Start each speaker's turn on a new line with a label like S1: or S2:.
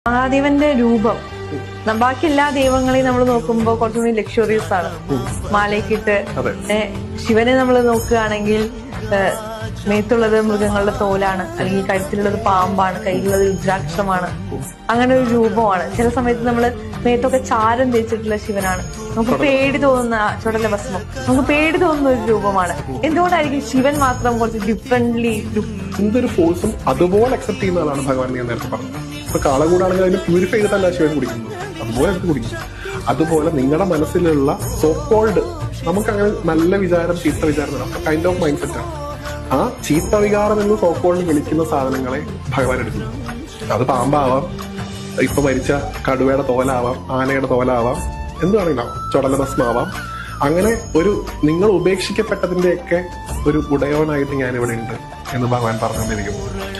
S1: മഹാദേവന്റെ രൂപം ബാക്കി എല്ലാ ദൈവങ്ങളെയും നമ്മൾ നോക്കുമ്പോൾ കുറച്ചുകൂടി ലക്ഷറിയസ് ആണ്. മാലയ്ക്കിട്ട് ശിവനെ നമ്മൾ നോക്കുകയാണെങ്കിൽ മേത്തുള്ളത് മൃഗങ്ങളുടെ തോലാണ്, അല്ലെങ്കിൽ കഴുത്തിലുള്ളത് പാമ്പാണ്, കയ്യിലുള്ളത് രുദ്രാക്ഷമാണ്. അങ്ങനെ ഒരു രൂപമാണ്. ചില സമയത്ത് നമ്മള് മേത്തൊക്കെ ചാരം തേച്ചിട്ടുള്ള ശിവനാണ്. നമുക്ക് പേടി തോന്നുന്ന ചുടല ഭസ്മം, നമുക്ക് പേടി തോന്നുന്ന ഒരു രൂപമാണ്. എന്തുകൊണ്ടായിരിക്കും ശിവൻ മാത്രം കുറച്ച് ഡിഫറെന്റ്ലി
S2: എന്തൊരു ഫോഴ്സും അതുപോലെ അക്സെപ്റ്റ് ചെയ്യുന്ന ആളാണ് ഭഗവാൻ. ഞാൻ നേരത്തെ പറഞ്ഞത്, ഇപ്പൊ കാളകൂടാണെങ്കിൽ അതിന് പ്യൂരിഫൈ ചെയ്തിട്ടല്ല ശിവൻ കുടിക്കുന്നത്, അതുപോലെ എടുത്ത് കുടിക്കും. അതുപോലെ നിങ്ങളുടെ മനസ്സിലുള്ള സോ കോൾഡ്, നമുക്കങ്ങനെ നല്ല വിചാരം ചീത്ത വിചാരം കൈൻഡ് ഓഫ് മൈൻഡ് സെറ്റ് ആണ്. ആ ചീത്ത വികാരം എന്ന് സോ കോൾഡ് വിളിക്കുന്ന സാധനങ്ങളെ ഭഗവാൻ എടുക്കുന്നു. അത് പാമ്പാവാം, ഇപ്പൊ മരിച്ച കടുവയുടെ തോലാവാം, ആനയുടെ തോലാവാം, എന്തുവാണെങ്കിലും ചുടല ഭസ്മാവാം. അങ്ങനെ ഒരു നിങ്ങൾ ഉപേക്ഷിക്കപ്പെട്ടതിന്റെയൊക്കെ ഒരു ഉടയോനായിട്ട് ഞാനിവിടെ ഉണ്ട് എന്ന് ഭഗവാൻ പറഞ്ഞുകൊണ്ടിരിക്കുന്നു.